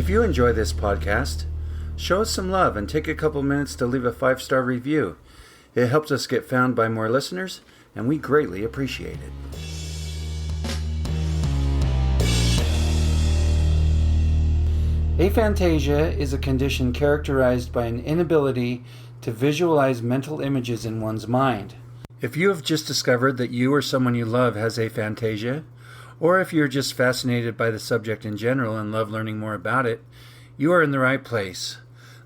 If you enjoy this podcast, show us some love and take a couple minutes to leave a 5-star review. It helps us get found by more listeners, and we greatly appreciate it. Aphantasia is a condition characterized by an inability to visualize mental images in one's mind. If you have just discovered that you or someone you love has aphantasia, or if you're just fascinated by the subject in general and love learning more about it, you are in the right place.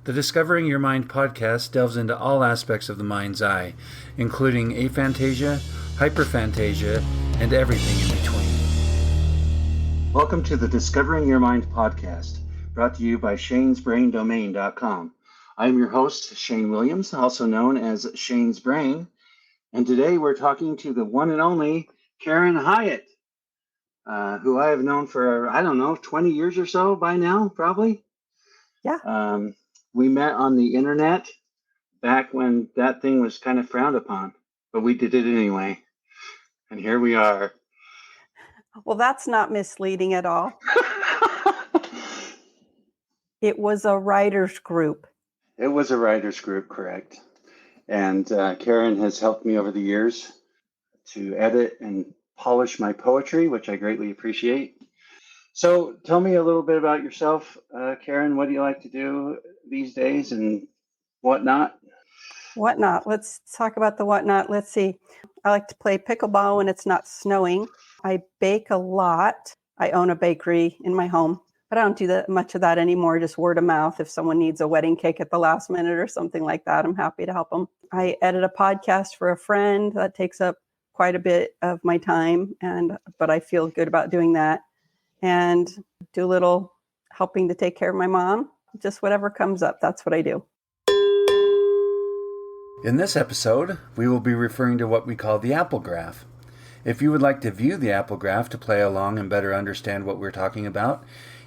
The Discovering Your Mind podcast delves into all aspects of the mind's eye, including aphantasia, hyperphantasia, and everything in between. Welcome to the Discovering Your Mind podcast, brought to you by shanesbraindomain.com. I'm your host, Shane Williams, also known as Shane's Brain, and today we're talking to the one and only Karen Hyatt, who I have known for, 20 years or so by now, probably. Yeah. We met on the internet back when that thing was kind of frowned upon, but we did it anyway. And here we are. Well, that's not misleading at all. It was a writer's group. It was a writer's group, correct. And Karen has helped me over the years to edit and polish my poetry, which I greatly appreciate. So tell me a little bit about yourself, Karen. What do you like to do these days and whatnot? Whatnot. Let's talk about the whatnot. Let's see. I like to play pickleball when it's not snowing. I bake a lot. I own a bakery in my home, but I don't do that much of that anymore. Just word of mouth. If someone needs a wedding cake at the last minute or something like that, I'm happy to help them. I edit a podcast for a friend. That takes up quite a bit of my time, but I feel good about doing that. And do a little helping to take care of my mom. Just whatever comes up, that's what I do. In this episode, we will be referring to what we call the apple graph. If you would like to view the apple graph to play along and better understand what we're talking about,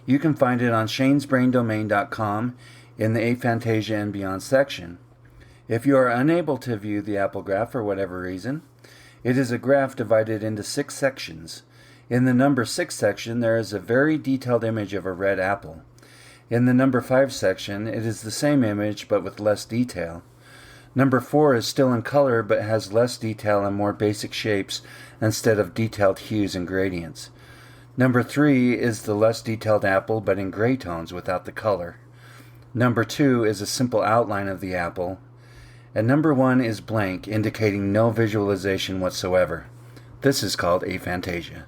you can find it on shanesbraindomain.com in the Aphantasia and Beyond section. If you are unable to view the apple graph for whatever reason, it is a graph divided into 6 sections. In the number 6 section, there is a very detailed image of a red apple. In the number 5 section, it is the same image but with less detail. Number 4 is still in color but has less detail and more basic shapes instead of detailed hues and gradients. Number 3 is the less detailed apple but in gray tones without the color. Number 2 is a simple outline of the apple. And number 1 is blank, indicating no visualization whatsoever. This is called aphantasia.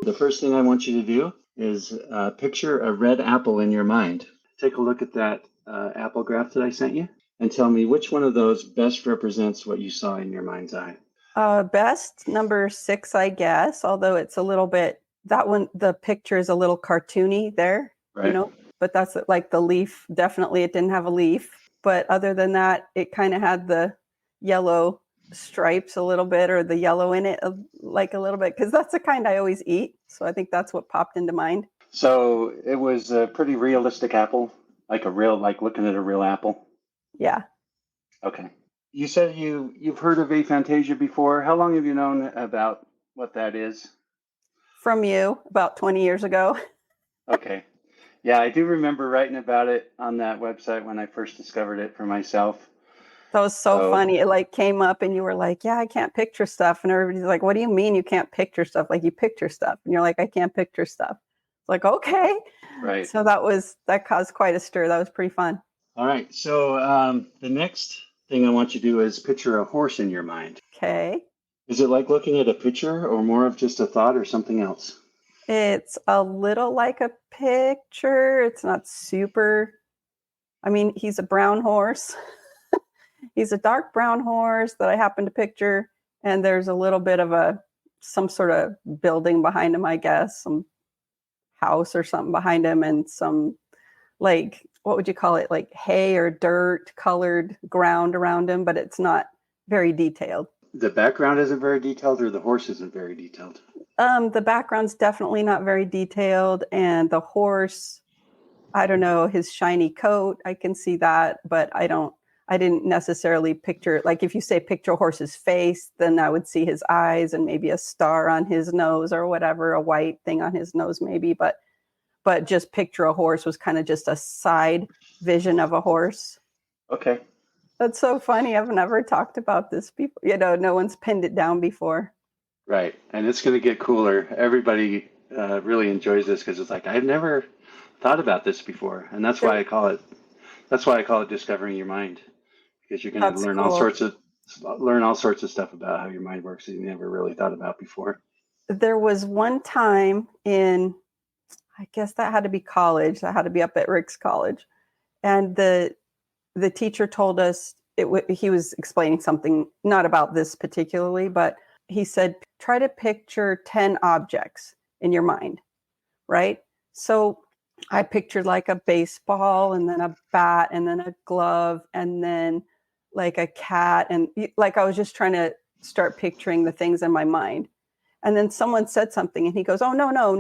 The first thing I want you to do is picture a red apple in your mind. Take a look at that apple graph that I sent you and tell me which one of those best represents what you saw in your mind's eye. Best number 6, I guess, although it's a little bit, that one, the picture is a little cartoony there, right. But that's like the leaf. Definitely it didn't have a leaf. But other than that, it kind of had the yellow stripes a little bit, or the yellow in it like a little bit, because that's the kind I always eat. So I think that's what popped into mind. So it was a pretty realistic apple, like looking at a real apple. Yeah. Okay. You said you've heard of aphantasia before. How long have you known about what that is? From you, about 20 years ago. Okay. Yeah, I do remember writing about it on that website when I first discovered it for myself. That was so funny. It came up and you were like, yeah, I can't picture stuff. And everybody's like, what do you mean you can't picture stuff? Like, you picture stuff. And you're like, I can't picture stuff. It's like, okay. Right. So that caused quite a stir. That was pretty fun. All right. So the next thing I want you to do is picture a horse in your mind. Okay. Is it like looking at a picture or more of just a thought or something else? It's a little like a picture. It's not super. I mean, he's a brown horse. He's a dark brown horse that I happen to picture. And there's a little bit of some sort of building behind him, I guess, some house or something behind him, and some, like, what would you call it? Like hay or dirt colored ground around him, but it's not very detailed. The background isn't very detailed, or the horse isn't very detailed? The background's definitely not very detailed. And the horse, I don't know, his shiny coat, I can see that, but I didn't necessarily picture, like if you say picture a horse's face, then I would see his eyes and maybe a star on his nose or whatever, a white thing on his nose maybe. But but just picture a horse was kind of just a side vision of a horse. Okay. That's so funny. I've never talked about this before. No one's pinned it down before. Right. And it's going to get cooler. Everybody really enjoys this because it's like, I've never thought about this before. And that's why I call it discovering your mind, because you're going to learn cool. all sorts of stuff about how your mind works that you never really thought about before. There was one time in, I guess that had to be college. That had to be up at Rick's college. And the teacher told us, he was explaining something, not about this particularly, but he said, try to picture 10 objects in your mind, right? So I pictured like a baseball and then a bat and then a glove and then like a cat. And like I was just trying to start picturing the things in my mind. And then someone said something and he goes, oh, no,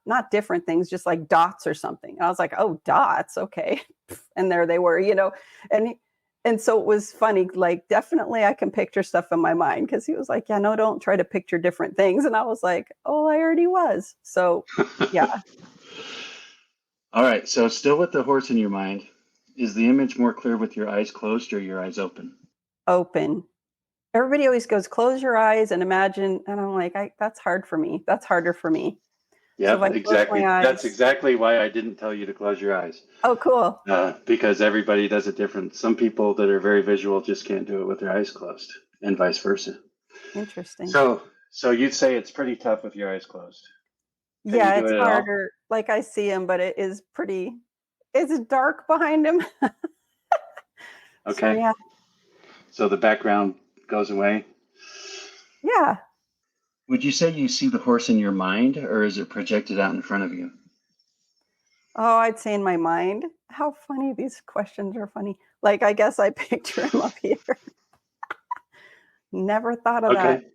not different things, just like dots or something. And I was like, oh, dots. Okay. And there they were, and so it was funny, like, definitely I can picture stuff in my mind, because he was like, yeah, no, don't try to picture different things. And I was like, oh, I already was. So, yeah. All right. So still with the horse in your mind, is the image more clear with your eyes closed or your eyes open? Open. Everybody always goes, close your eyes and imagine. And I'm like, that's hard for me. That's harder for me. Yeah, so exactly. That's exactly why I didn't tell you to close your eyes. Oh, cool. Because everybody does it different. Some people that are very visual just can't do it with their eyes closed, and vice versa. Interesting. So you'd say it's pretty tough with your eyes closed. Yeah, it's harder. Like I see him, but it's dark behind him. Okay. So, yeah. So the background goes away? Yeah. Would you say you see the horse in your mind, or is it projected out in front of you? Oh, I'd say in my mind. How funny. These questions are funny. Like, I guess I picture him up here. Never thought of that.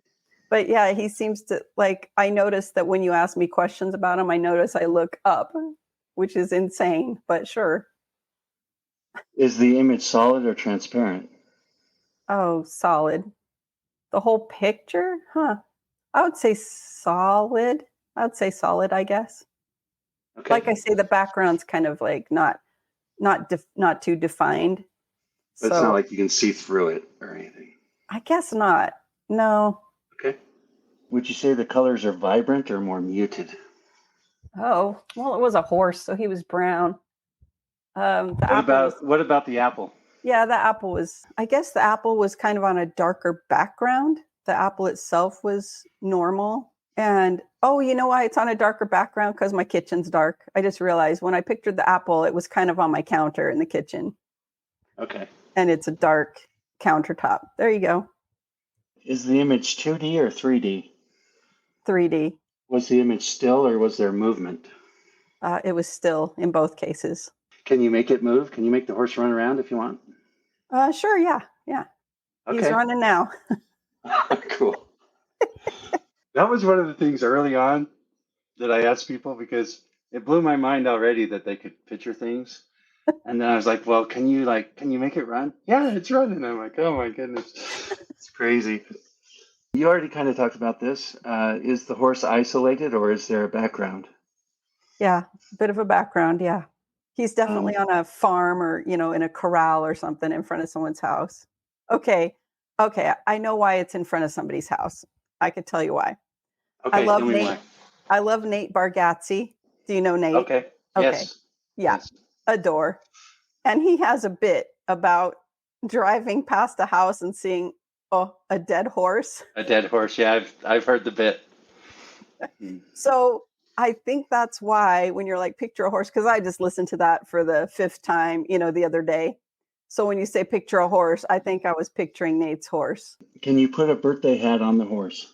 But yeah, he seems to, like, I noticed that when you ask me questions about him, I notice I look up, which is insane, but sure. Is the image solid or transparent? Oh, solid. The whole picture? Huh. I would say solid. I guess. Okay. Like I say, the background's kind of like not too defined. But it's not like you can see through it or anything. I guess not. No. Okay. Would you say the colors are vibrant or more muted? Oh, well, it was a horse, so he was brown. What about the apple? Yeah, I guess the apple was kind of on a darker background. The apple itself was normal. And, oh, you know why it's on a darker background? Because my kitchen's dark. I just realized when I pictured the apple, it was kind of on my counter in the kitchen. Okay. And it's a dark countertop. There you go. Is the image 2D or 3D? 3D. Was the image still or was there movement? It was still in both cases. Can you make it move? Can you make the horse run around if you want? Sure, yeah. Okay. He's running now. Cool. That was one of the things early on that I asked people, because it blew my mind already that they could picture things. And then I was like, well, can you make it run? Yeah, it's running. I'm like, oh my goodness. It's crazy. You already kind of talked about this. Is the horse isolated or is there a background? Yeah, a bit of a background, yeah. He's definitely on a farm or, in a corral or something in front of someone's house. Okay, I know why it's in front of somebody's house. I could tell you why. Okay, I love Nate. Why. I love Nate Bargatze. Do you know Nate? Okay. Yes. Yeah. Yes. Adore. And he has a bit about driving past a house and seeing a dead horse. A dead horse. Yeah, I've heard the bit. So I think that's why when you're like, picture a horse, because I just listened to that for the 5th time, the other day. So when you say picture a horse, I think I was picturing Nate's horse. Can you put a birthday hat on the horse?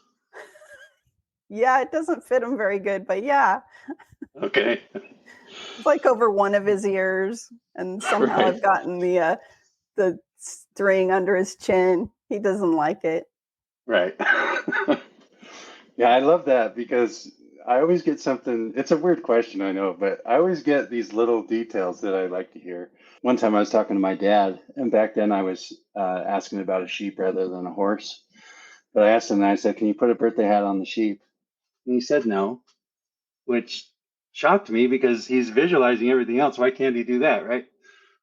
Yeah, it doesn't fit him very good, but yeah. Okay. It's like over one of his ears, and somehow right. I've gotten the string under his chin. He doesn't like it. Right. Yeah, I love that, because I always get something. It's a weird question, I know, but I always get these little details that I like to hear. One time I was talking to my dad, and back then I was asking about a sheep rather than a horse. But I asked him, and I said, can you put a birthday hat on the sheep? And he said no, which shocked me because he's visualizing everything else. Why can't he do that, right?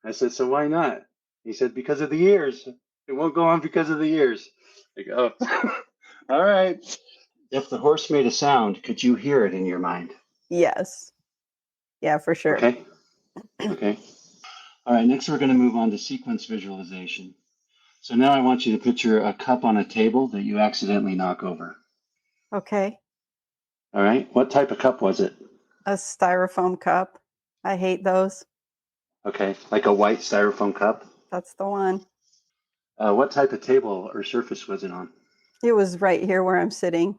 I said, so why not? He said, because of the ears. It won't go on because of the ears. I go, oh. All right. If the horse made a sound, could you hear it in your mind? Yes. Yeah, for sure. Okay. Okay. All right. Next, we're going to move on to sequence visualization. So now I want you to picture a cup on a table that you accidentally knock over. Okay. All right. What type of cup was it? A styrofoam cup. I hate those. Okay. Like a white styrofoam cup? That's the one. What type of table or surface was it on? It was right here where I'm sitting.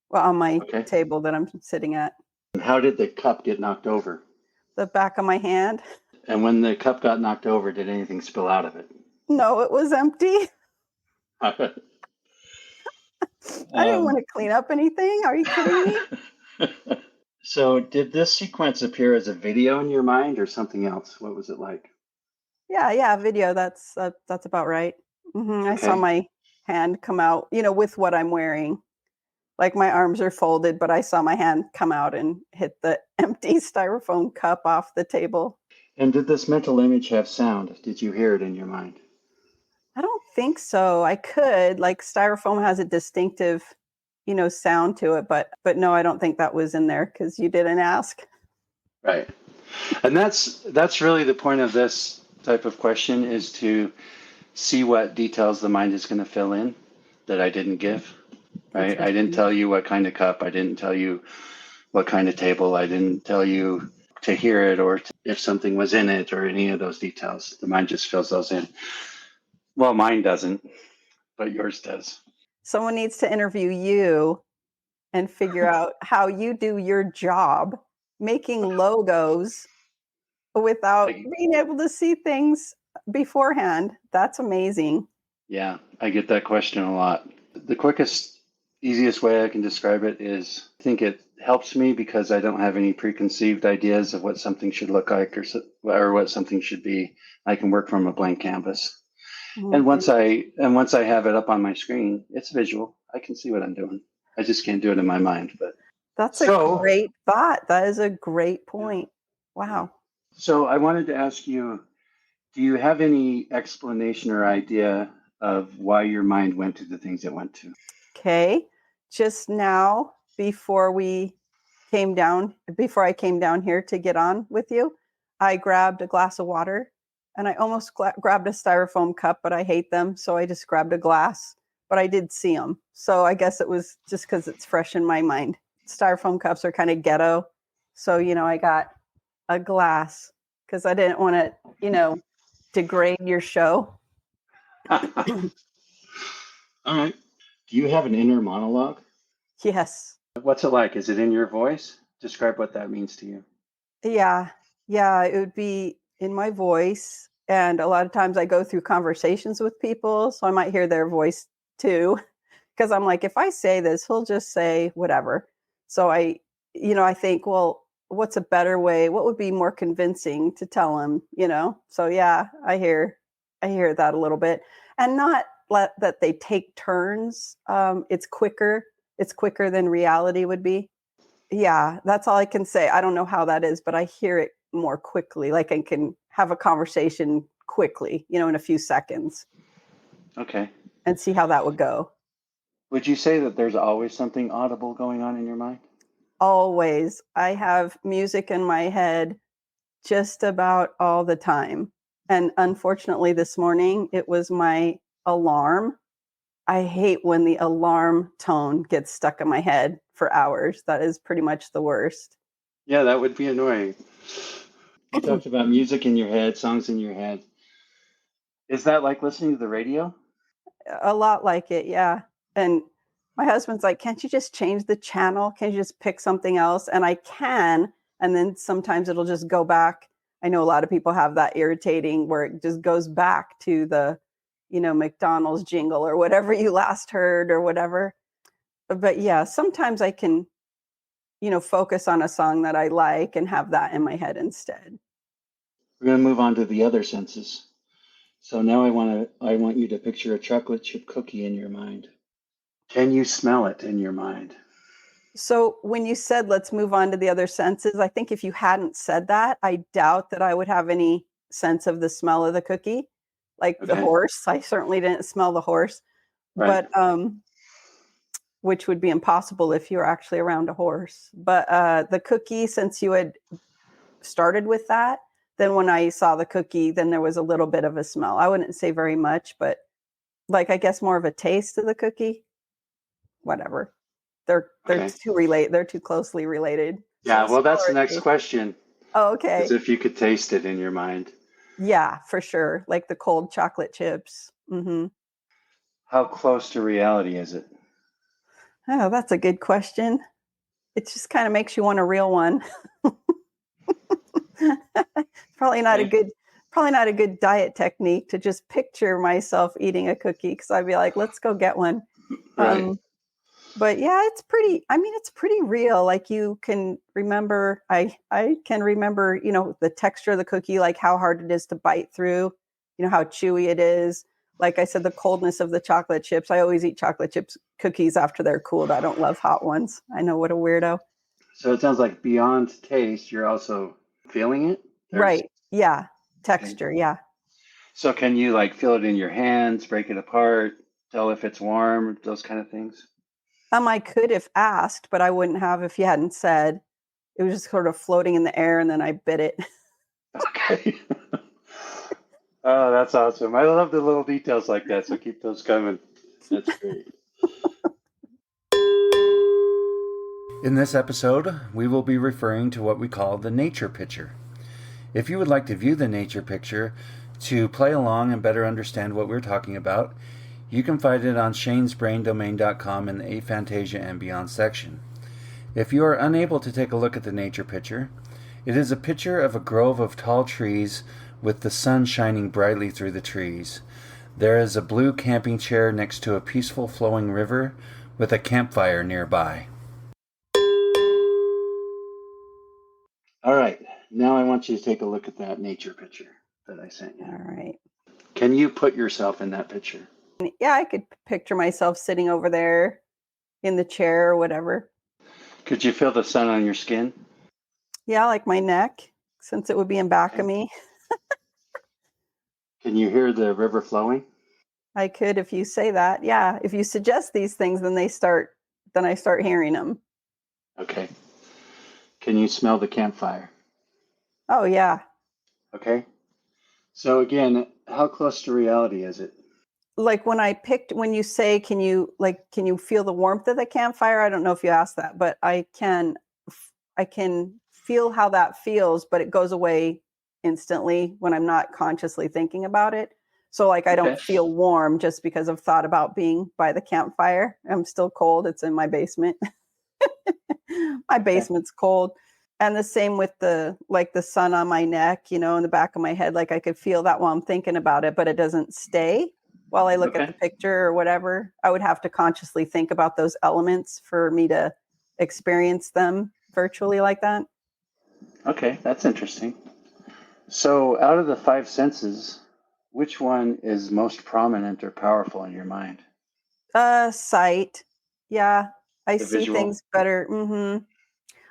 Well, on my Okay. table that I'm sitting at. And how did the cup get knocked over? The back of my hand. And when the cup got knocked over, did anything spill out of it? No, it was empty. I didn't want to clean up anything. Are you kidding me? So did this sequence appear as a video in your mind or something else? What was it like? Yeah, video. That's about right. I saw Okay. my hand come out, with what I'm wearing. Like my arms are folded, but I saw my hand come out and hit the empty styrofoam cup off the table. And did this mental image have sound? Did you hear it in your mind? I don't think so. I could, like styrofoam has a distinctive, sound to it, but no, I don't think that was in there because you didn't ask. Right. And that's really the point of this type of question, is to see what details the mind is going to fill in that I didn't give. Right? I didn't tell you what kind of cup. I didn't tell you what kind of table. I didn't tell you to hear it or if something was in it or any of those details. The mind just fills those in. Well, mine doesn't, but yours does. Someone needs to interview you and figure out how you do your job making logos without being able to see things beforehand. That's amazing. Yeah, I get that question a lot. The quickest, easiest way I can describe it is I think it helps me because I don't have any preconceived ideas of what something should look like or what something should be. I can work from a blank canvas. And once I have it up on my screen, it's visual. I can see what I'm doing. I just can't do it in my mind. But that's a great thought. That is a great point. Wow. So I wanted to ask you, do you have any explanation or idea of why your mind went to the things it went to? Okay. Just now, before I came down here to get on with you, I grabbed a glass of water and I almost grabbed a styrofoam cup, but I hate them. So I just grabbed a glass, but I did see them. So I guess it was just because it's fresh in my mind. Styrofoam cups are kind of ghetto. So, I got a glass because I didn't want to, degrade your show. All right. Do you have an inner monologue? Yes. What's it like? Is it in your voice? Describe what that means to you. Yeah. It would be in my voice. And a lot of times I go through conversations with people, so I might hear their voice too. Because I'm like, if I say this, he'll just say whatever. So I think, well, what's a better way? What would be more convincing to tell him, So yeah, I hear that a little bit. And not that they take turns. It's quicker than reality would be. Yeah, that's all I can say. I don't know how that is, but I hear it more quickly. Like I can have a conversation quickly, in a few seconds. Okay. And see how that would go. Would you say that there's always something audible going on in your mind? Always. I have music in my head just about all the time. And unfortunately, this morning, it was my alarm. I hate when the alarm tone gets stuck in my head for hours. That is pretty much the worst. Yeah, that would be annoying. You talked about music in your head, songs in your head. Is that like listening to the radio? A lot like it, yeah. And my husband's like, can't you just change the channel? Can't you just pick something else? And I can. And then sometimes it'll just go back. I know a lot of people have that irritating where it just goes back to the, McDonald's jingle or whatever you last heard or whatever. But yeah, sometimes I can, focus on a song that I like and have that in my head instead. We're going to move on to the other senses. So now I want you to picture a chocolate chip cookie in your mind. Can you smell it in your mind? So when you said, let's move on to the other senses, I think if you hadn't said that, I doubt that I would have any sense of the smell of the cookie. Like the Okay. horse, I certainly didn't smell the horse, Right. but which would be impossible if you were actually around a horse. But the cookie, since you had started with that, then when I saw the cookie, then there was a little bit of a smell. I wouldn't say very much, but like I guess more of a taste of the cookie. Whatever. They're Okay. they're too closely related. Yeah, So well, that's the smell or next taste. question, Oh, is okay. if you could taste it in your mind. Yeah, for sure. Like the cold chocolate chips. How close to reality is it? Oh, that's a good question. It just kind of makes you want a real one. probably not a Okay. good probably not a good diet technique to just picture myself eating a cookie, because I'd be like, let's go get one. Right. But yeah, it's pretty real. Like you can remember, I can remember, the texture of the cookie, like how hard it is to bite through, how chewy it is. Like I said, the coldness of the chocolate chips. I always eat chocolate chips cookies after they're cooled. I don't love hot ones. I know, what a weirdo. So it sounds like beyond taste, you're also feeling it. There's Right. Yeah. okay. Texture. Yeah. So can you like feel it in your hands, break it apart, tell if it's warm, those kind of things? I could if asked, but I wouldn't have if you hadn't said. It was just sort of floating in the air and then I bit it. Okay. Oh, that's awesome. I love the little details like that, so keep those coming. That's great. In this episode, we will be referring to what we call the nature picture. If you would like to view the nature picture to play along and better understand what we're talking about, you can find it on shanesbraindomain.com in the Aphantasia and Beyond section. If you are unable to take a look at the nature picture, it is a picture of a grove of tall trees with the sun shining brightly through the trees. There is a blue camping chair next to a peaceful flowing river with a campfire nearby. All right, now I want you to take a look at that nature picture that I sent you. All right. Can you put yourself in that picture? Yeah, I could picture myself sitting over there in the chair or whatever. Could you feel the sun on your skin? Yeah, like my neck, since it would be in back of me. Can you hear the river flowing? I could, if you say that. Yeah, if you suggest these things, then I start hearing them. Okay. Can you smell the campfire? Oh yeah. Okay. So again, how close to reality is it? Like when you say, can you feel the warmth of the campfire? I don't know if you asked that, but I can feel how that feels, but it goes away instantly when I'm not consciously thinking about it. So like I Okay. don't feel warm just because I've thought about being by the campfire. I'm still cold. It's in my basement. My basement's cold. And the same with the sun on my neck, in the back of my head. Like I could feel that while I'm thinking about it, but it doesn't stay while I look at the picture or whatever. I would have to consciously think about those elements for me to experience them virtually like that. Okay, that's interesting. So out of the five senses, which one is most prominent or powerful in your mind? Sight. Yeah. I The see visual? things better.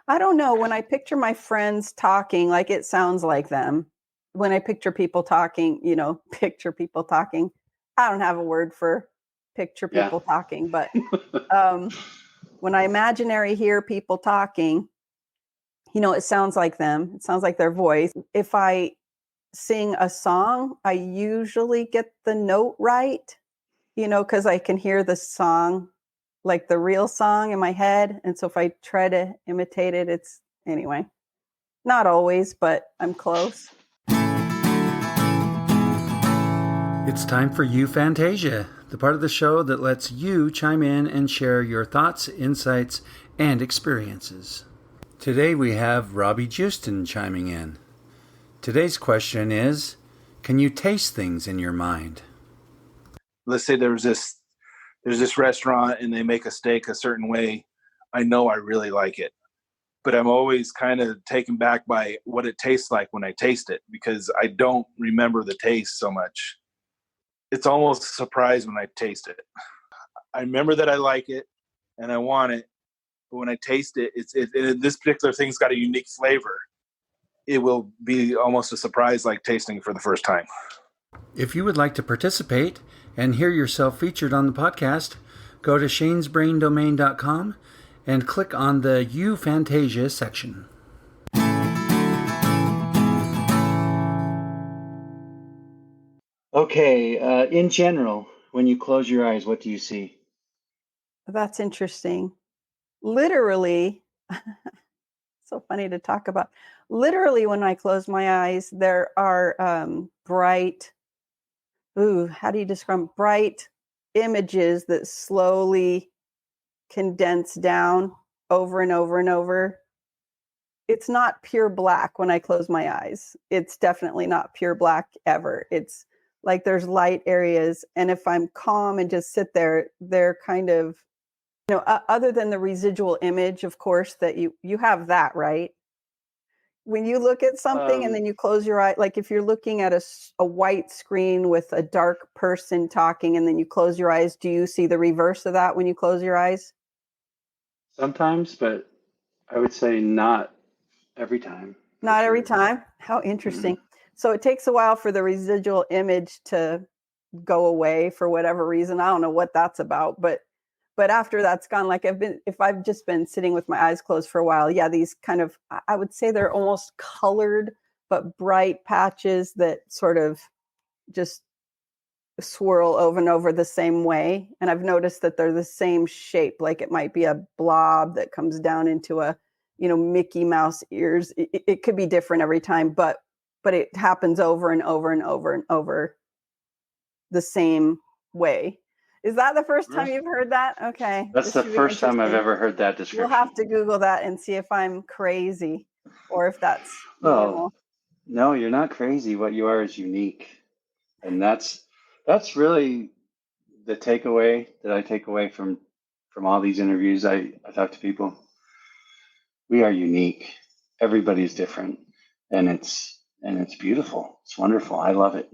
I don't know. When I picture my friends talking, like it sounds like them. When I picture people talking, picture people talking. I don't have a word for picture Yeah. people talking, but when I imaginary hear people talking, it sounds like them. It sounds like their voice. If I sing a song, I usually get the note right, because I can hear the song, like the real song in my head. And so if I try to imitate it, anyway, not always, but I'm close. It's time for Youphantasia, the part of the show that lets you chime in and share your thoughts, insights, and experiences. Today we have Robbie Joosten chiming in. Today's question is, can you taste things in your mind? Let's say there's this restaurant and they make a steak a certain way. I know I really like it, but I'm always kind of taken back by what it tastes like when I taste it, because I don't remember the taste so much. It's almost a surprise when I taste it. I remember that I like it and I want it, but when I taste it, this particular thing's got a unique flavor. It will be almost a surprise, like tasting it for the first time. If you would like to participate and hear yourself featured on the podcast, go to shanesbraindomain.com and click on the Youphantasia section. Okay, in general, when you close your eyes, what do you see? That's interesting. Literally, so funny to talk about. Literally, when I close my eyes, there are bright, how do you describe bright images that slowly condense down over and over and over. It's not pure black when I close my eyes. It's definitely not pure black ever. It's like there's light areas. And if I'm calm and just sit there, they're kind of, other than the residual image, of course, that you have that, right? When you look at something and then you close your eye, like if you're looking at a white screen with a dark person talking and then you close your eyes, do you see the reverse of that when you close your eyes? Sometimes, but I would say not every time. Not every time? How interesting. Mm-hmm. So it takes a while for the residual image to go away for whatever reason. I don't know what that's about, but after that's gone, like if I've just been sitting with my eyes closed for a while, these kind of, I would say they're almost colored, but bright patches that sort of just swirl over and over the same way. And I've noticed that they're the same shape, like it might be a blob that comes down into a, Mickey Mouse ears. It could be different every time, but it happens over and over and over and over the same way. Is that the first time you've heard that? Okay. That's the first time I've ever heard that description. We'll have to Google that and see if I'm crazy or if that's normal. No, you're not crazy. What you are is unique. And that's really the takeaway that I take away from all these interviews I talk to people. We are unique. Everybody's different. And it's beautiful. It's wonderful. I love it.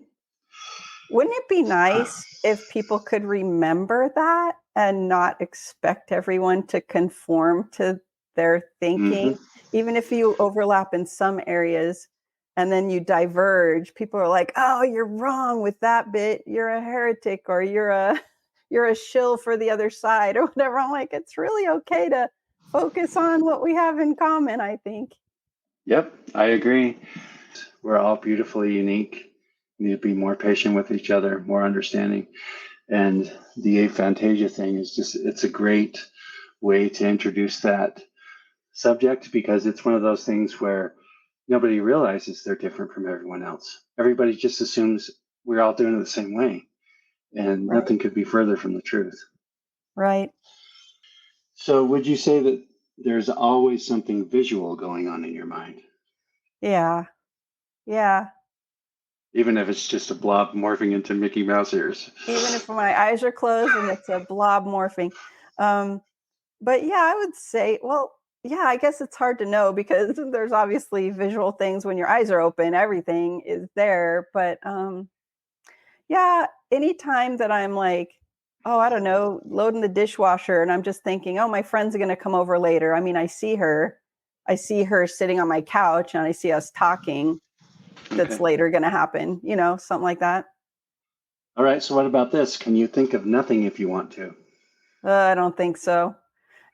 Wouldn't it be nice if people could remember that and not expect everyone to conform to their thinking? Mm-hmm. Even if you overlap in some areas and then you diverge, people are like, oh, you're wrong with that bit. You're a heretic, or you're a shill for the other side, or whatever. I'm like, it's really okay to focus on what we have in common, I think. Yep, I agree. We're all beautifully unique. We need to be more patient with each other, more understanding. And the aphantasia thing is it's a great way to introduce that subject, because it's one of those things where nobody realizes they're different from everyone else. Everybody just assumes we're all doing it the same way. And right. Nothing could be further from the truth. Right. So would you say that there's always something visual going on in your mind? Yeah. Yeah. Even if it's just a blob morphing into Mickey Mouse ears. Even if my eyes are closed and it's a blob morphing. But yeah, I would say, I guess it's hard to know because there's obviously visual things when your eyes are open. Everything is there. But anytime that I'm like, I don't know, loading the dishwasher and I'm just thinking, my friend's going to come over later. I mean, I see her sitting on my couch and I see us talking. That's later going to happen, something like that. All right. So what about this? Can you think of nothing if you want to? I don't think so.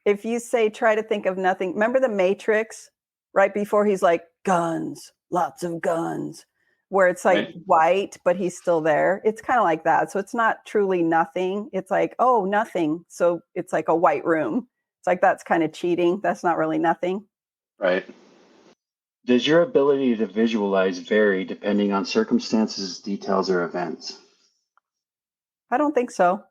If you say, try to think of nothing, remember the Matrix right before he's like, guns, lots of guns, where it's like white, but he's still there. It's kind of like that. So it's not truly nothing. It's like, nothing. So it's like a white room. It's like, that's kind of cheating. That's not really nothing. Right. Does your ability to visualize vary depending on circumstances, details, or events? I don't think so.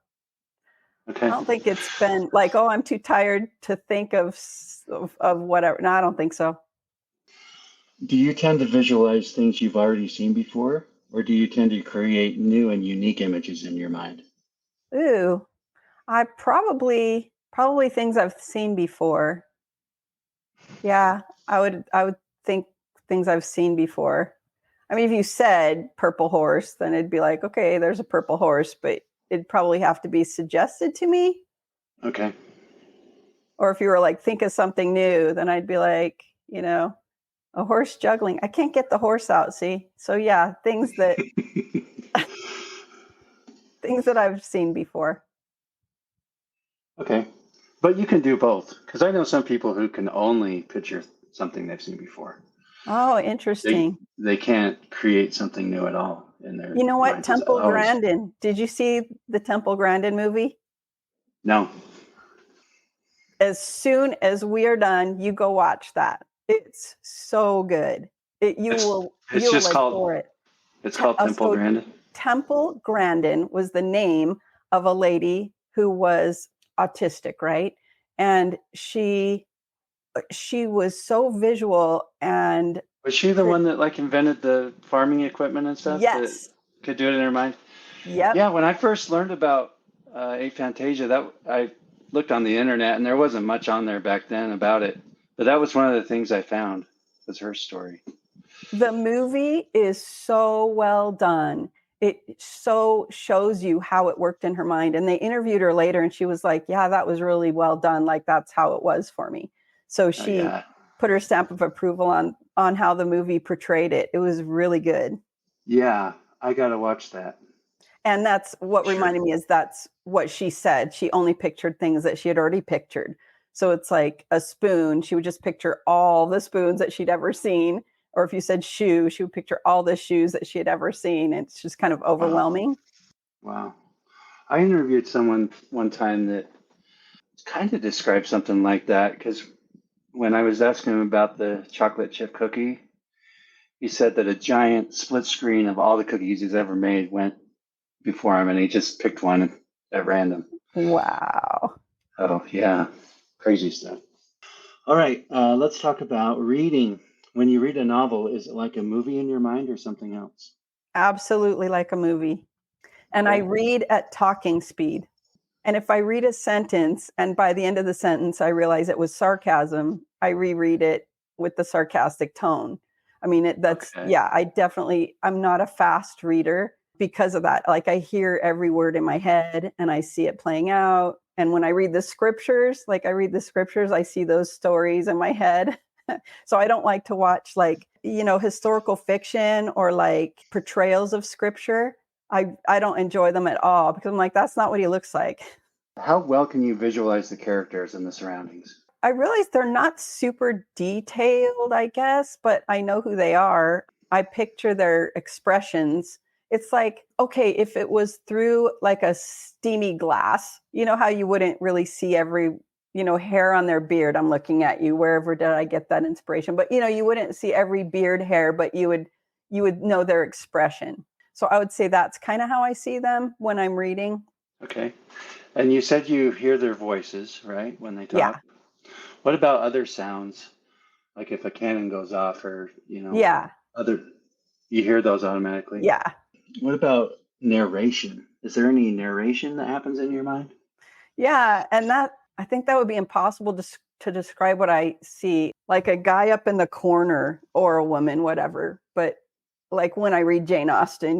Okay. I don't think it's been like, I'm too tired to think of whatever. No, I don't think so. Do you tend to visualize things you've already seen before, or do you tend to create new and unique images in your mind? Ooh, I probably things I've seen before. Yeah, I would think things I've seen before. I mean, if you said purple horse, then it'd be like, okay, there's a purple horse, but it'd probably have to be suggested to me. Okay. Or if you were like, think of something new, then I'd be like, a horse juggling. I can't get the horse out, see? So yeah, things that I've seen before. Okay. But you can do both, because I know some people who can only picture something they've seen before. Oh, interesting. They can't create something new at all in their You know what? minds. Temple Grandin. Did you see the Temple Grandin movie? No. As soon as we are done, you go watch that. It's so good. You'll adore it. It's called Temple Grandin. Temple Grandin was the name of a lady who was autistic, right? And she was so visual. And was she the one that like invented the farming equipment and stuff? Yes. That could do it in her mind? Yep. Yeah, when I first learned about Aphantasia, that I looked on the internet and there wasn't much on there back then about it. But that was one of the things I found was her story. The movie is so well done. It so shows you how it worked in her mind. And they interviewed her later and she was like, yeah, that was really well done. Like, that's how it was for me. So she put her stamp of approval on how the movie portrayed it. It was really good. Yeah, I got to watch that. And that's what reminded me is that's what she said. She only pictured things that she had already pictured. So it's like a spoon. She would just picture all the spoons that she'd ever seen. Or if you said shoe, she would picture all the shoes that she had ever seen. It's just kind of overwhelming. Wow. I interviewed someone one time that kind of described something like that, because when I was asking him about the chocolate chip cookie, he said that a giant split screen of all the cookies he's ever made went before him, and he just picked one at random. Wow. Oh, yeah. Crazy stuff. All right. Let's talk about reading. When you read a novel, is it like a movie in your mind or something else? Absolutely like a movie. And I read at talking speed. And if I read a sentence and by the end of the sentence, I realize it was sarcasm, I reread it with the sarcastic tone. I mean, I'm not a fast reader because of that. Like, I hear every word in my head and I see it playing out. And when I read the scriptures, I see those stories in my head. So I don't like to watch historical fiction or like portrayals of scripture. I don't enjoy them at all because I'm like, that's not what he looks like. How well can you visualize the characters and the surroundings? I realize they're not super detailed, I guess, but I know who they are. I picture their expressions. It's like, okay, if it was through like a steamy glass, you know how you wouldn't really see every hair on their beard. I'm looking at you. Wherever did I get that inspiration? But you wouldn't see every beard hair, but you would know their expression. So I would say that's kind of how I see them when I'm reading. Okay. And you said you hear their voices, right? When they talk. Yeah. What about other sounds? Like if a cannon goes off or, Yeah. You hear those automatically? Yeah. What about narration? Is there any narration that happens in your mind? Yeah. And I think that would be impossible to describe what I see, like a guy up in the corner or a woman, whatever. But like when I read Jane Austen,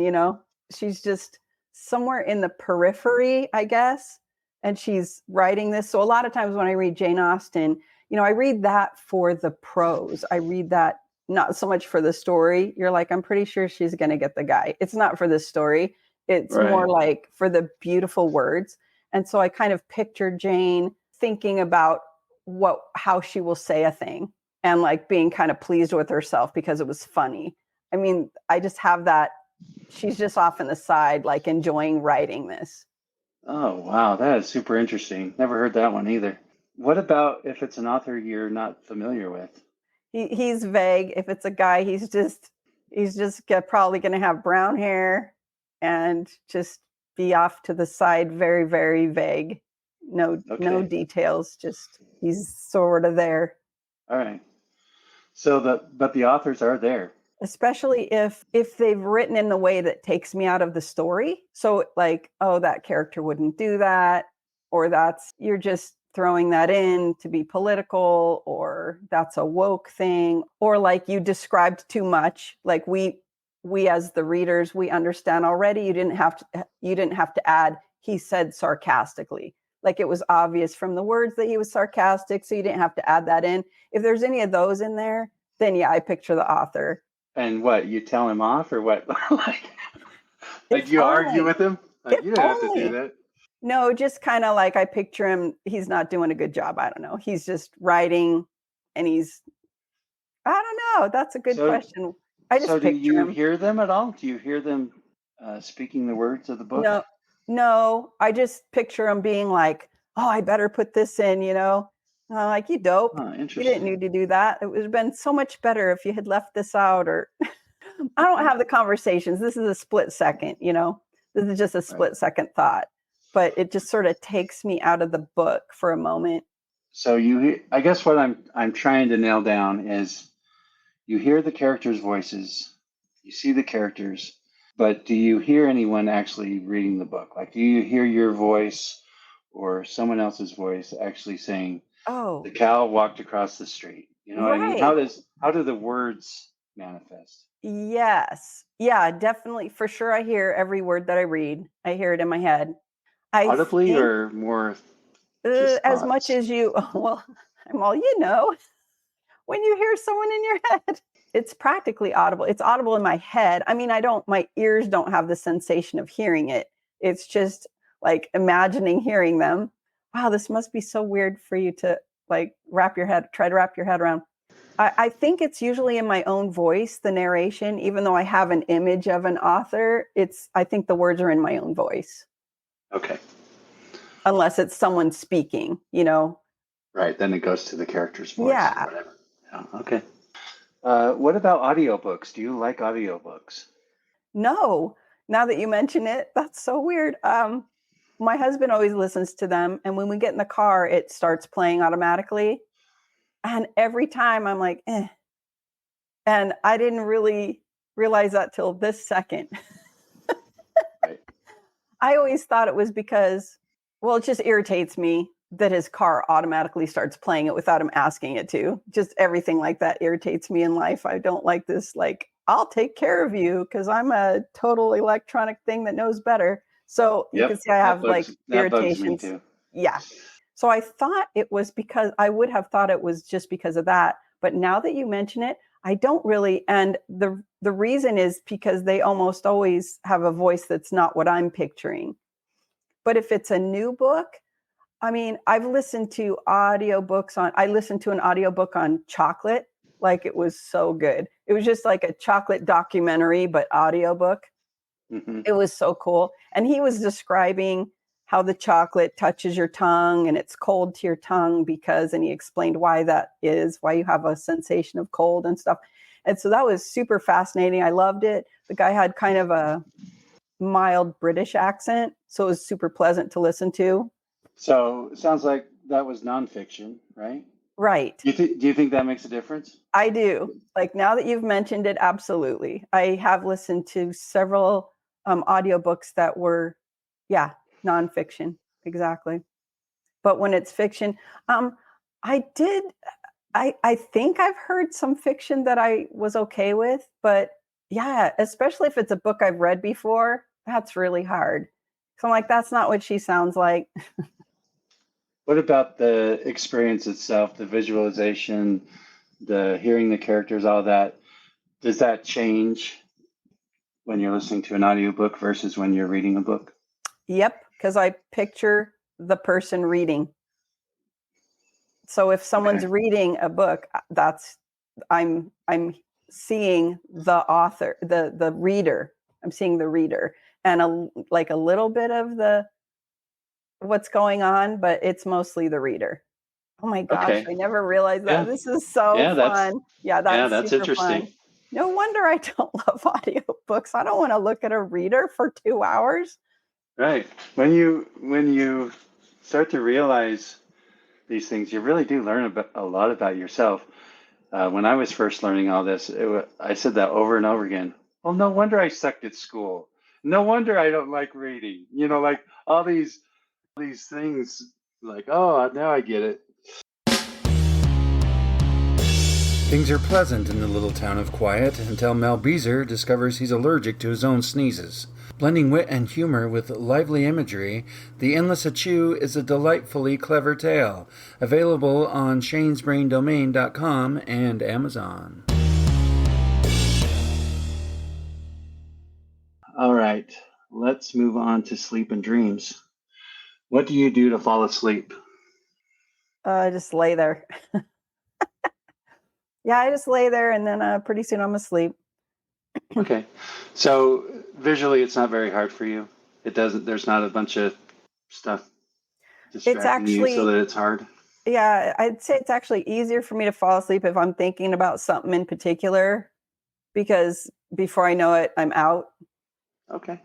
she's just somewhere in the periphery, I guess. And she's writing this. So a lot of times when I read Jane Austen, I read that for the prose. I read that not so much for the story. You're like, I'm pretty sure she's going to get the guy. It's not for the story. It's more like for the beautiful words. And so I kind of picture Jane thinking about how she will say a thing and like being kind of pleased with herself because it was funny. I mean, I just have that. She's just off in the side, like enjoying writing this. Oh, wow. That is super interesting. Never heard that one either. What about if it's an author you're not familiar with? He's vague. If it's a guy, he's just probably going to have brown hair and just be off to the side, very, very vague. No details. Just he's sort of there. All right. So but the authors are there. Especially if they've written in the way that takes me out of the story. So like, oh, that character wouldn't do that, or you're just throwing that in to be political, or that's a woke thing, or like you described too much. Like we as the readers, we understand already. You didn't have to add, he said sarcastically. Like it was obvious from the words that he was sarcastic, so you didn't have to add that in. If there's any of those in there, then yeah, I picture the author. And what, you tell him off or what? like you argue with him? Like you don't have to do that. No, just kind of like I picture him. He's not doing a good job. I don't know. He's just writing and I don't know. That's a good question. I just do you hear them at all? Do you hear them speaking the words of the book? No. I just picture him being like, oh, I better put this in, like, you dope. Oh, you didn't need to do that. It would have been so much better if you had left this out, or I don't have the conversations. This is a split second, this is just a split second thought, but it just sort of takes me out of the book for a moment. So I guess what I'm trying to nail down is you hear the characters' voices, you see the characters, but do you hear anyone actually reading the book? Like, do you hear your voice or someone else's voice actually saying, "Oh, the cow walked across the street"? You know what I mean? How do the words manifest? Yes. Yeah, definitely. For sure. I hear every word that I read. I hear it in my head. Audibly or more? As much as you, well, I'm all, when you hear someone in your head, it's practically audible. It's audible in my head. I mean, my ears don't have the sensation of hearing it. It's just like imagining hearing them. Wow, this must be so weird for you to like try to wrap your head around. I think it's usually in my own voice, the narration, even though I have an image of an author, I think the words are in my own voice. Okay. Unless it's someone speaking, Right, then it goes to the character's voice. Yeah. Or whatever. Yeah, okay. What about audiobooks? Do you like audiobooks? No. Now that you mention it, that's so weird. My husband always listens to them, and when we get in the car, it starts playing automatically. And every time I'm like, eh. And I didn't really realize that till this second. Right. I always thought it was because, it just irritates me that his car automatically starts playing it without him asking it to. Just everything like that irritates me in life. I don't like this, like, I'll take care of you because I'm a total electronic thing that knows better. So you can see I have irritations. Bugs me too. Yeah. So I thought it was I would have thought it was just because of that. But now that you mention it, I don't really. And the reason is because they almost always have a voice that's not what I'm picturing. But if it's a new book, I mean, I've listened to audiobooks I listened to an audiobook on chocolate. Like, it was so good. It was just like a chocolate documentary, but audiobook. Mm-hmm. It was so cool. And he was describing how the chocolate touches your tongue and it's cold to your tongue and he explained why that is, why you have a sensation of cold and stuff. And so that was super fascinating. I loved it. The guy had kind of a mild British accent, so it was super pleasant to listen to. So it sounds like that was nonfiction, right? Right. Do you think that makes a difference? I do. Like, now that you've mentioned it, absolutely. I have listened to several audiobooks that were, nonfiction. Exactly. But when it's fiction, I think I've heard some fiction that I was okay with, but yeah, especially if it's a book I've read before, that's really hard. So I'm like, that's not what she sounds like. What about the experience itself, the visualization, the hearing the characters, all that? Does that change when you're listening to an audiobook versus when you're reading a book? Yep, because I picture the person reading. So if someone's reading a book, I'm seeing the author, the reader. I'm seeing the reader and a little bit of what's going on, but it's mostly the reader. Oh my gosh, I never realized that. Yeah. This is so fun. That's super interesting. Fun. No wonder I don't love audiobooks. I don't want to look at a reader for 2 hours. Right. When you start to realize these things, you really do learn a lot about yourself. When I was first learning all this, I said that over and over again. Well, no wonder I sucked at school. No wonder I don't like reading. Like all these things, like, oh, now I get it. Things are pleasant in the little town of Quiet until Mel Beezer discovers he's allergic to his own sneezes. Blending wit and humor with lively imagery, The Endless Achoo is a delightfully clever tale, available on shanesbraindomain.com and Amazon. All right, let's move on to sleep and dreams. What do you do to fall asleep? I just lay there. Yeah, I just lay there, and then pretty soon I'm asleep. Okay, so visually it's not very hard for you. There's not a bunch of stuff distracting you so that it's hard. Yeah, I'd say it's actually easier for me to fall asleep if I'm thinking about something in particular, because before I know it, I'm out. Okay,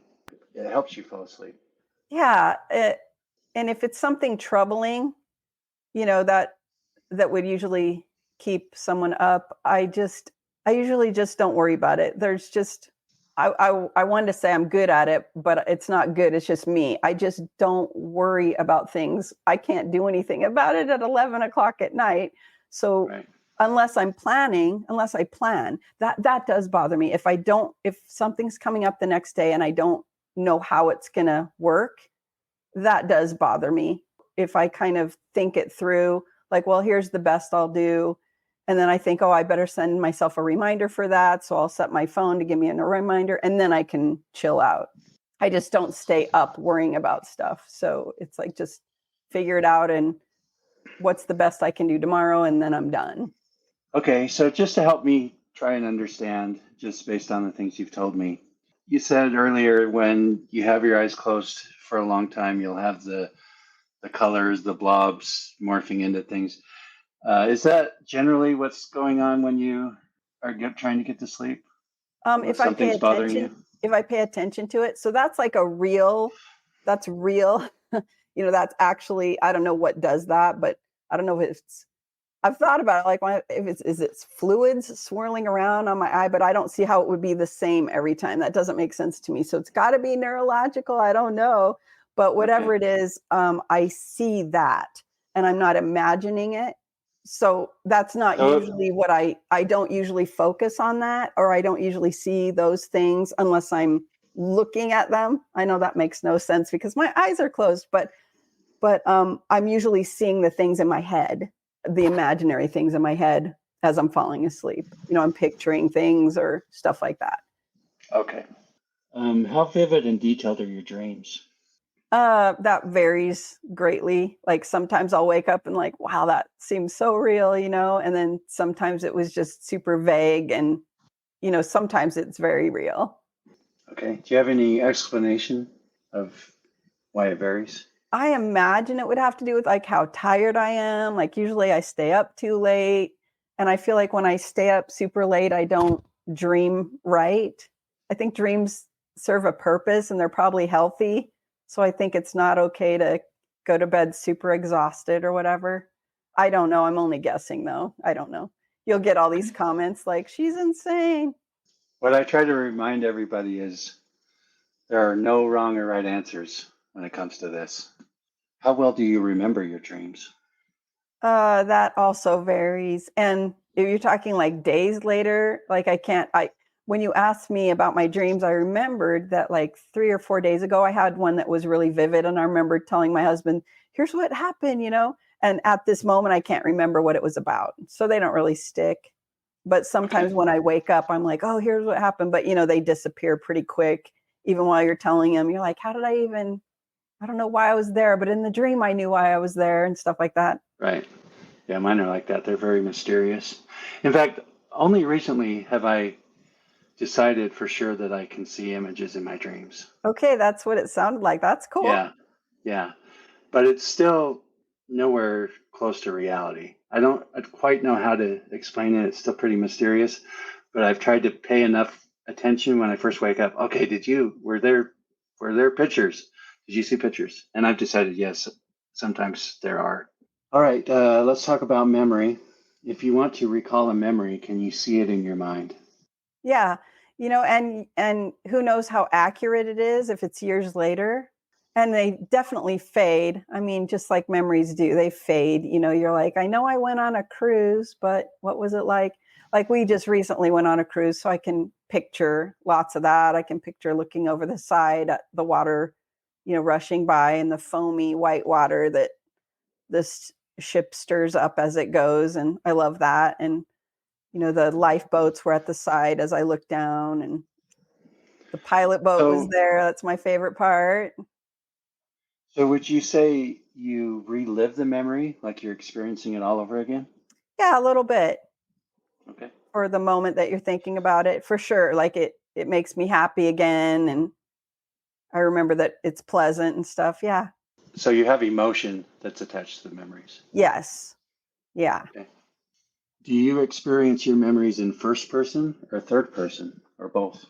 it helps you fall asleep. Yeah, and if it's something troubling, that would usually keep someone up, I usually just don't worry about it. There's just I wanted to say I'm good at it, but it's not good. It's just me. I just don't worry about things. I can't do anything about it at 11 o'clock at night. So Right. unless I plan, that does bother me. If something's coming up the next day and I don't know how it's going to work, that does bother me. If I kind of think it through, like, well, here's the best I'll do. And then I think, oh, I better send myself a reminder for that. So I'll set my phone to give me a reminder, and then I can chill out. I just don't stay up worrying about stuff. So it's like, just figure it out and what's the best I can do tomorrow, and then I'm done. Okay, so just to help me try and understand, just based on the things you've told me, you said earlier when you have your eyes closed for a long time, you'll have the colors, the blobs morphing into things. Is that generally what's going on when you are trying to get to sleep? If something's bothering you? If I pay attention to it. So that's like that's real. That's actually, I don't know what does that, but I don't know if I've thought about it, like is it fluids swirling around on my eye, but I don't see how it would be the same every time. That doesn't make sense to me. So it's got to be neurological. I don't know, but whatever it is, I see that, and I'm not imagining it. So that's not usually what I don't usually focus on that, or I don't usually see those things unless I'm looking at them. I know that makes no sense because my eyes are closed, but I'm usually seeing the things in my head, the imaginary things in my head as I'm falling asleep. I'm picturing things or stuff like that. Okay. How vivid and detailed are your dreams? That varies greatly. Like sometimes I'll wake up and like, wow, that seems so real, and then sometimes it was just super vague, and, sometimes it's very real. Okay. Do you have any explanation of why it varies? I imagine it would have to do with like how tired I am. Like usually I stay up too late, and I feel like when I stay up super late, I don't dream right. I think dreams serve a purpose and they're probably healthy. So I think it's not okay to go to bed super exhausted or whatever. I don't know. I'm only guessing though. I don't know. You'll get all these comments like, she's insane. What I try to remind everybody is there are no wrong or right answers when it comes to this. How well do you remember your dreams? That also varies. And if you're talking like days later, like when you asked me about my dreams, I remembered that like 3 or 4 days ago, I had one that was really vivid. And I remember telling my husband, here's what happened, and at this moment, I can't remember what it was about. So they don't really stick. But sometimes when I wake up, I'm like, oh, here's what happened. But, they disappear pretty quick. Even while you're telling them, you're like, I don't know why I was there, but in the dream, I knew why I was there and stuff like that. Right. Yeah, mine are like that. They're very mysterious. In fact, only recently have I decided for sure that I can see images in my dreams. Okay, that's what it sounded like. That's cool. Yeah. But it's still nowhere close to reality. I don't quite know how to explain it. It's still pretty mysterious, but I've tried to pay enough attention when I first wake up. Okay, were there pictures? Did you see pictures? And I've decided, yes, sometimes there are. All right, let's talk about memory. If you want to recall a memory, can you see it in your mind? Yeah, and who knows how accurate it is if it's years later. And they definitely fade. I mean, just like memories do, they fade. You're like, I know I went on a cruise, but what was it like? Like we just recently went on a cruise, so I can picture lots of that. I can picture looking over the side at the water, rushing by, and the foamy white water that this ship stirs up as it goes. And I love that. And, the lifeboats were at the side as I looked down, and the pilot boat was there. That's my favorite part. So would you say you relive the memory, like you're experiencing it all over again? Yeah, a little bit. Okay. For the moment that you're thinking about it, for sure. Like it makes me happy again. And I remember that it's pleasant and stuff. Yeah. So you have emotion that's attached to the memories. Yes. Yeah. Okay. Do you experience your memories in first person or third person or both?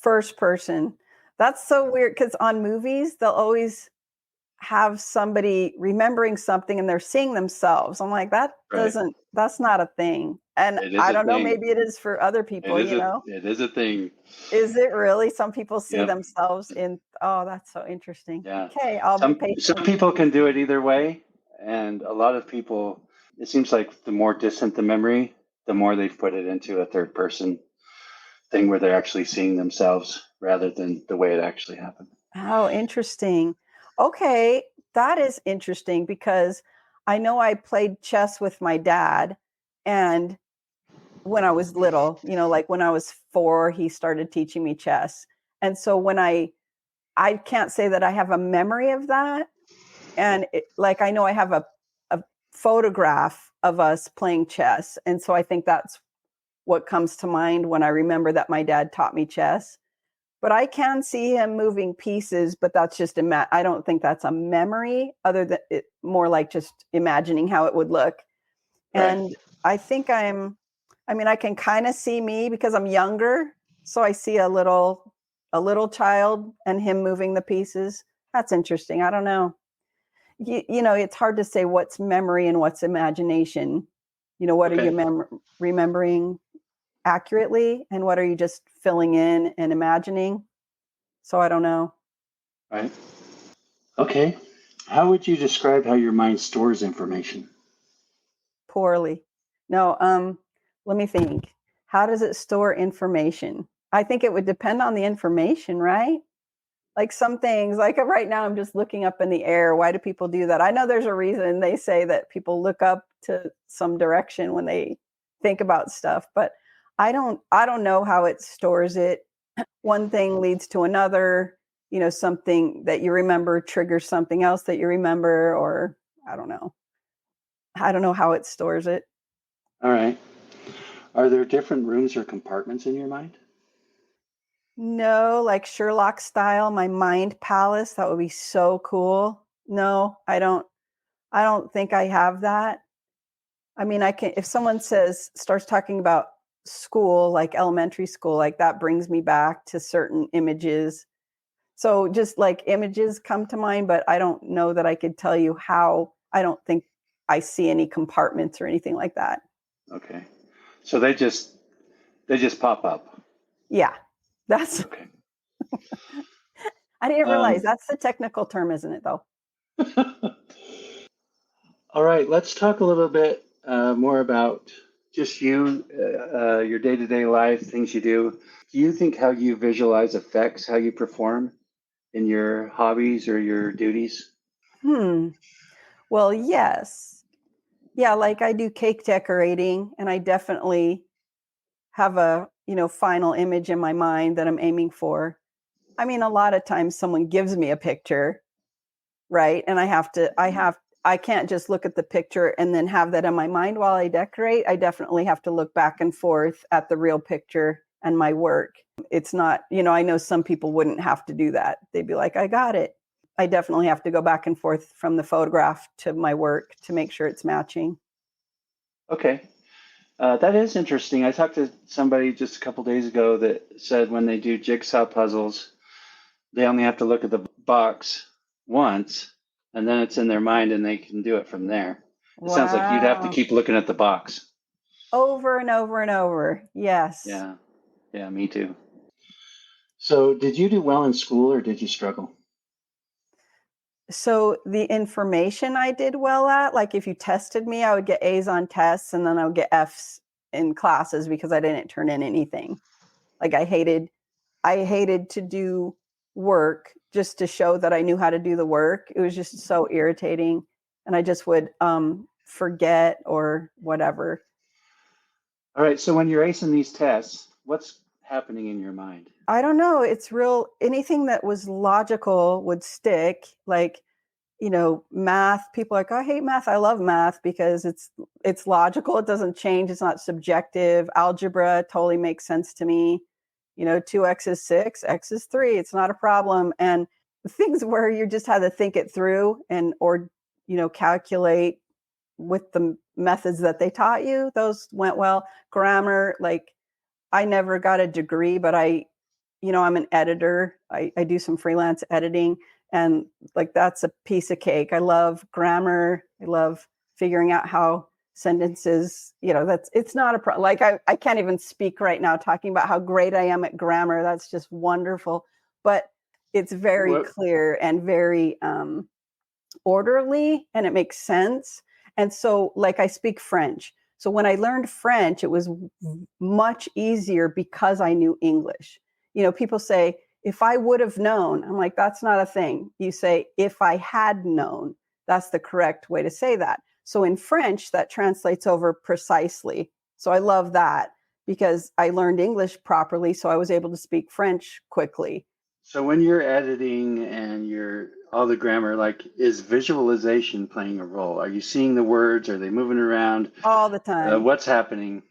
First person. That's so weird because on movies, they'll always have somebody remembering something and they're seeing themselves. I'm like, that's not a thing. And I don't know, maybe it is for other people, It is a thing. Is it really? Some people see themselves in, oh, that's so interesting. Yeah. Okay, I'll be patient. Some people can do it either way. And a lot of people, it seems like the more distant the memory, the more they've put it into a third person thing where they're actually seeing themselves rather than the way it actually happened. Oh, interesting. Okay, that is interesting because I know I played chess with my dad, and when I was little, like when I was 4, he started teaching me chess. And so when I can't say that I have a memory of that. And like, I know I have a photograph of us playing chess. And so I think that's what comes to mind when I remember that my dad taught me chess. But I can see him moving pieces, but that's just, I don't think that's a memory, other than it more like just imagining how it would look. Right. And I think I can kind of see me because I'm younger. So I see a little child and him moving the pieces. That's interesting. I don't know. It's hard to say what's memory and what's imagination. What are you remembering accurately, and what are you just filling in and imagining? So I don't know. Right. Okay. How would you describe how your mind stores information? Poorly. No, let me think. How does it store information? I think it would depend on the information, right? Like some things, like right now, I'm just looking up in the air. Why do people do that? I know there's a reason they say that people look up to some direction when they think about stuff, but I don't know how it stores it. One thing leads to another, something that you remember triggers something else that you remember, or I don't know. I don't know how it stores it. All right. Are there different rooms or compartments in your mind? No, like Sherlock style, my mind palace. That would be so cool. No, I don't think I have that. I mean, I can, if someone starts talking about school, like elementary school, like that brings me back to certain images. So just like images come to mind, but I don't know that I could tell you how. I don't think I see any compartments or anything like that. Okay. So they just pop up. Yeah. That's okay. I didn't realize that's the technical term, isn't it, though? All right, let's talk a little bit more about just you, your day-to-day life, things you do. Do you think how you visualize affects how you perform in your hobbies or your duties? Well, yes. Yeah, like I do cake decorating, and I definitely have a, final image in my mind that I'm aiming for. I mean, a lot of times someone gives me a picture, right? And I can't just look at the picture and then have that in my mind while I decorate. I definitely have to look back and forth at the real picture and my work. It's not, I know some people wouldn't have to do that. They'd be like, I got it. I definitely have to go back and forth from the photograph to my work to make sure it's matching. Okay. That is interesting. I talked to somebody just a couple days ago that said when they do jigsaw puzzles, they only have to look at the box once, and then it's in their mind and they can do it from there. It sounds like you'd have to keep looking at the box. Over and over and over. Yes. Yeah. Yeah, me too. So did you do well in school or did you struggle? So the information I did well at, like if you tested me, I would get A's on tests and then I would get F's in classes because I didn't turn in anything. Like I hated to do work just to show that I knew how to do the work. It was just so irritating. And I just would forget or whatever. All right. So when you're acing these tests, what's happening in your mind? I don't know. It's real. Anything that was logical would stick. Like, math, people are like, I hate math. I love math because it's logical. It doesn't change. It's not subjective. Algebra totally makes sense to me. 2x is 6, x is 3. It's not a problem. And things where you just had to think it through or calculate with the methods that they taught you, those went well. Grammar, like I never got a degree, but I'm an editor. I do some freelance editing, and like that's a piece of cake. I love grammar. I love figuring out how sentences, it's not a problem. Like I can't even speak right now talking about how great I am at grammar. That's just wonderful. But it's very clear and very orderly, and it makes sense. And so like I speak French. So when I learned French, it was much easier because I knew English. People say, if I would have known, I'm like, that's not a thing. You say, if I had known, that's the correct way to say that. So in French, that translates over precisely. So I love that because I learned English properly. So I was able to speak French quickly. So when you're editing and all the grammar, like, is visualization playing a role? Are you seeing the words? Are they moving around? All the time. What's happening?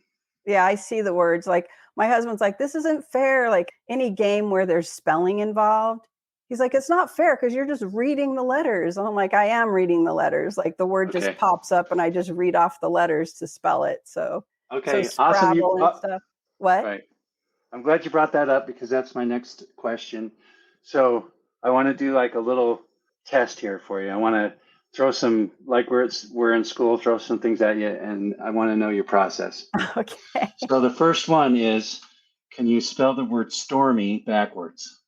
Yeah, I see the words. Like my husband's like, this isn't fair. Like any game where there's spelling involved, he's like, it's not fair because you're just reading the letters. And I'm like, I am reading the letters. Like the word just pops up and I just read off the letters to spell it. So awesome. And stuff. What? Right. I'm glad you brought that up because that's my next question. So I want to do like a little test here for you. I want to throw some, like we're in school, throw some things at you, and I want to know your process. Okay. So the first one is, can you spell the word stormy backwards?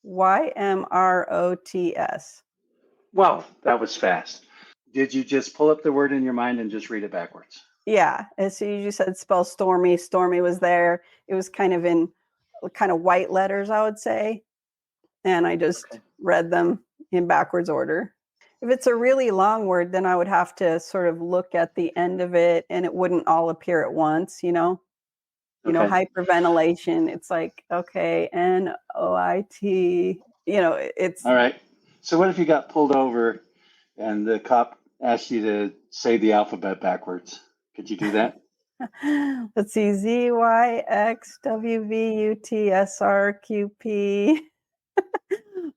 Ymrots. Well, that was fast. Did you just pull up the word in your mind and just read it backwards? Yeah. And so you just said spell stormy. Stormy was there. It was kind of in white letters, I would say. And I just read them in backwards order. If it's a really long word, then I would have to sort of look at the end of it and it wouldn't all appear at once, hyperventilation. It's like, okay, NOIT, it's. All right. So what if you got pulled over and the cop asked you to say the alphabet backwards? Could you do that? Let's see, ZYXWVUTSRQP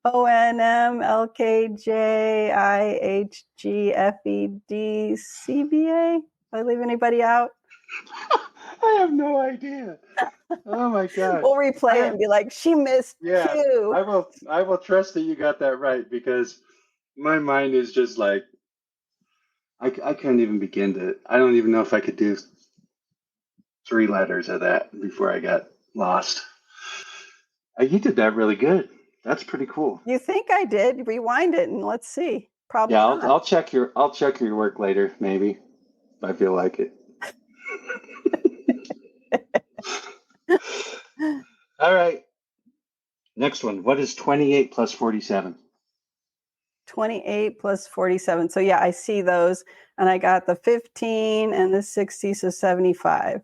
ONMLKJIHGFEDCBA. Did I leave anybody out? I have no idea. Oh my God. We'll replay it and be like, she missed Q. I will trust that you got that right because my mind is just like, I couldn't even begin to, I don't even know if I could do 3 letters of that before I got lost. You did that really good. That's pretty cool. You think I did? Rewind it and let's see. Probably. Yeah, not. I'll check your work later, maybe, if I feel like it. All right. Next one. What is 28 plus 47? 28 plus 47. So yeah, I see those. And I got the 15 and the 60, so 75.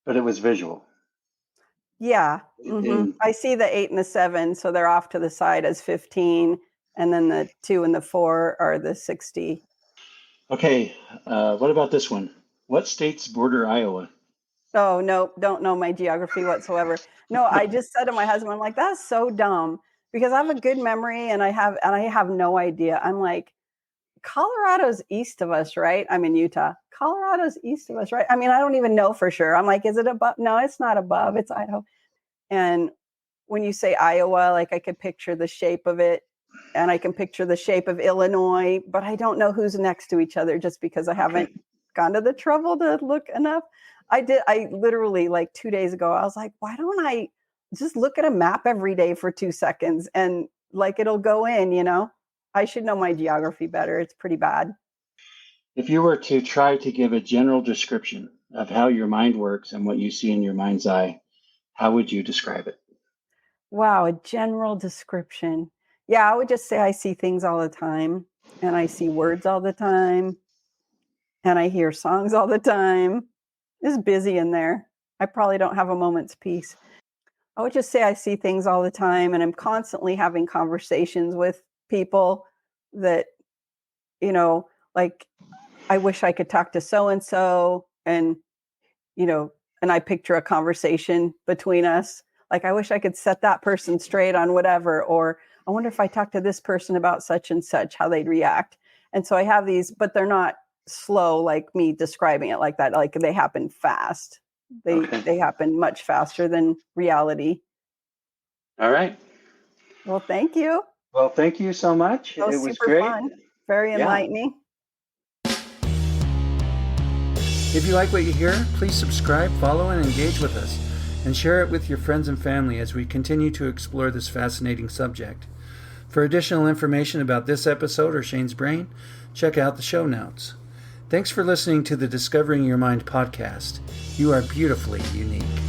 But it was visual. Yeah. Mm-hmm. I see the 8 and the 7, so they're off to the side as 15. And then the 2 and the 4 are the 60. Okay. What about this one? What states border Iowa? Oh, no, don't know my geography whatsoever. No, I just said to my husband, I'm like, that's so dumb because I have a good memory and I have no idea. I'm like, Colorado's east of us, right? I'm in Utah. Colorado's east of us, right? I mean, I don't even know for sure. I'm like, is it above? No, it's not above. It's Idaho. And when you say Iowa, like I could picture the shape of it and I can picture the shape of Illinois, but I don't know who's next to each other just because I haven't gone to the trouble to look enough. I literally like 2 days ago, I was like, why don't I just look at a map every day for 2 seconds and like it'll go in, I should know my geography better. It's pretty bad. If you were to try to give a general description of how your mind works and what you see in your mind's eye, how would you describe it? Wow, a general description. Yeah, I would just say I see things all the time, and I see words all the time, and I hear songs all the time. It's busy in there. I probably don't have a moment's peace. I would just say I see things all the time, and I'm constantly having conversations with people that, like, I wish I could talk to so and so, and and I picture a conversation between us. Like, I wish I could set that person straight on whatever, or I wonder if I talk to this person about such and such, how they'd react. And so I have these, but they're not slow like me describing it like that. Like, they happen fast. They happen much faster than reality. All right. Well, thank you. Well, thank you so much. It was super great. fun. Very enlightening. If you like what you hear, please subscribe, follow, and engage with us, and share it with your friends and family as we continue to explore this fascinating subject. For additional information about this episode or Shane's Brain, check out the show notes. Thanks for listening to the Discovering Your Mind podcast. You are beautifully unique.